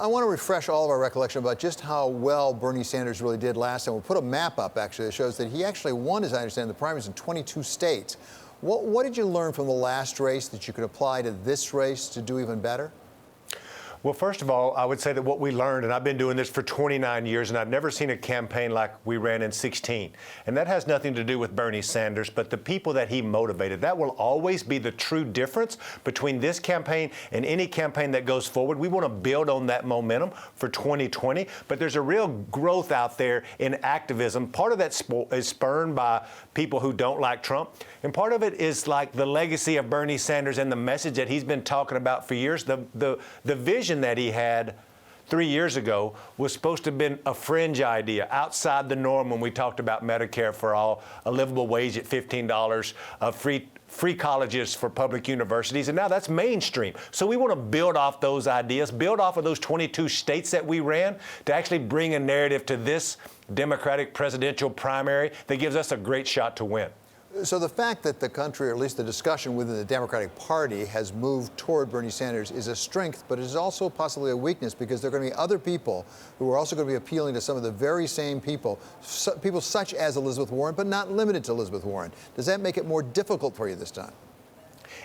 I want to refresh all of our recollection about just how well Bernie Sanders really did last time. We'll put a map up, actually, that shows that he actually won, as I understand, the primaries in 22 states. What did you learn from the last race that you could apply to this race to do even better? Well, first of all, I would say that what we learned, and I've been doing this for 29 years, and I've never seen a campaign like we ran in 16. And that has nothing to do with Bernie Sanders, but the people that he motivated. That will always be the true difference between this campaign and any campaign that goes forward. We want to build on that momentum for 2020, but there's a real growth out there in activism. Part of that is spurned by people who don't like Trump, and part of it is like the legacy of Bernie Sanders and the message that he's been talking about for years. The vision that he had 3 years ago was supposed to have been a fringe idea, outside the norm, when we talked about Medicare for all, a livable wage at $15, free colleges for public universities, and now that's mainstream. So we want to build off those ideas, build off of those 22 states that we ran to actually bring a narrative to this Democratic presidential primary that gives us a great shot to win. So the fact that the country, or at least the discussion within the Democratic Party, has moved toward Bernie Sanders is a strength, but it is also possibly a weakness, because there are going to be other people who are also going to be appealing to some of the very same people, people such as Elizabeth Warren, but not limited to Elizabeth Warren. Does that make it more difficult for you this time?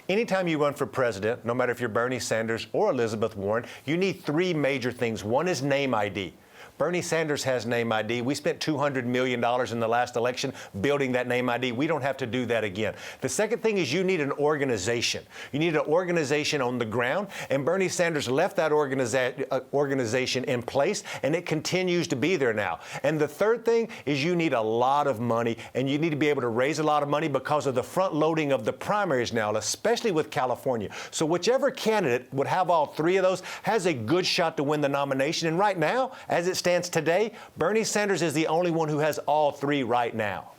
Anytime you run for president, no matter if you're Bernie Sanders or Elizabeth Warren, you need three major things. One is name ID. Bernie Sanders has name ID. We spent $200 million in the last election building that name ID. We don't have to do that again. The second thing is you need an organization. You need an organization on the ground, and Bernie Sanders left that organization in place, and it continues to be there now. And the third thing is you need a lot of money, and you need to be able to raise a lot of money because of the front loading of the primaries now, especially with California. So whichever candidate would have all three of those has a good shot to win the nomination. And right now, as it stands today, Bernie Sanders is the only one who has all three right now.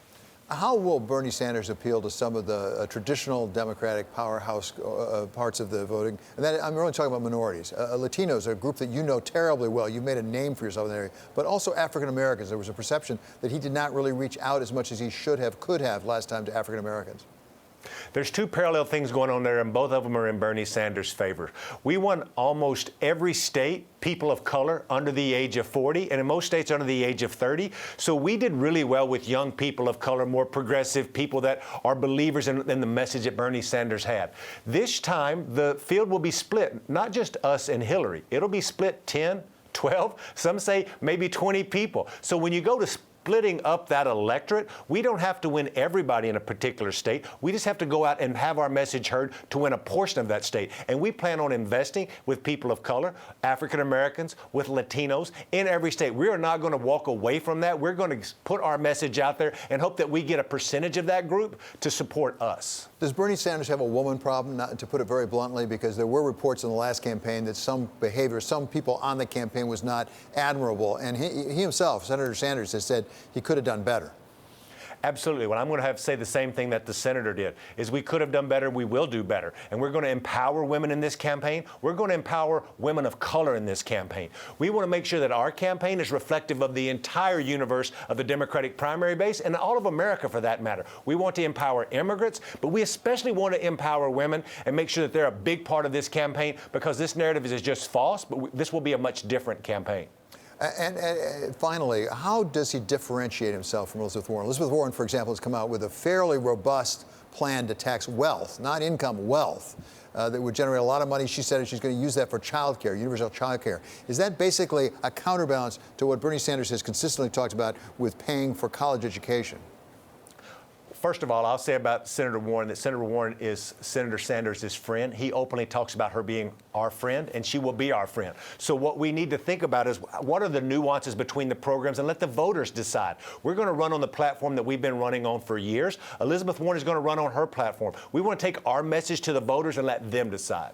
How will Bernie Sanders appeal to some of the traditional Democratic powerhouse parts of the voting? And that, I'm really talking about minorities. Latinos are a group that you know terribly well. You've made a name for yourself in that area. But also African Americans. There was a perception that he did not really reach out as much as he could have last time to African Americans. There's two parallel things going on there, and both of them are in Bernie Sanders' favor. We won almost every state people of color under the age of 40, and in most states under the age of 30. So we did really well with young people of color, more progressive people that are believers in the message that Bernie Sanders had. This time, the field will be split, not just us and Hillary. It'll be split 10, 12, some say maybe 20 people. So when you go to splitting up that electorate, we don't have to win everybody in a particular state. We just have to go out and have our message heard to win a portion of that state. And we plan on investing with people of color, African Americans, with Latinos in every state. We are not going to walk away from that. We're going to put our message out there and hope that we get a percentage of that group to support us. Does Bernie Sanders have a woman problem, to put it very bluntly, because there were reports in the last campaign that some behavior, some people on the campaign was not admirable. And he himself, Senator Sanders, has said he could have done better. Absolutely. Well, I'm going to have to say the same thing that the senator did, is we could have done better, we will do better. And we're going to empower women in this campaign. We're going to empower women of color in this campaign. We want to make sure that our campaign is reflective of the entire universe of the Democratic primary base and all of America, for that matter. We want to empower immigrants, but we especially want to empower women and make sure that they're a big part of this campaign, because this narrative is just false, but this will be a much different campaign. And finally, how does he differentiate himself from Elizabeth Warren? Elizabeth Warren, for example, has come out with a fairly robust plan to tax wealth, not income, wealth, that would generate a lot of money. She said she's going to use that for child care, universal child care. Is that basically a counterbalance to what Bernie Sanders has consistently talked about with paying for college education? First of all, I'll say about Senator Warren that Senator Warren is Senator Sanders' friend. He openly talks about her being our friend, and she will be our friend. So what we need to think about is what are the nuances between the programs, and let the voters decide. We're going to run on the platform that we've been running on for years. Elizabeth Warren is going to run on her platform. We want to take our message to the voters and let them decide.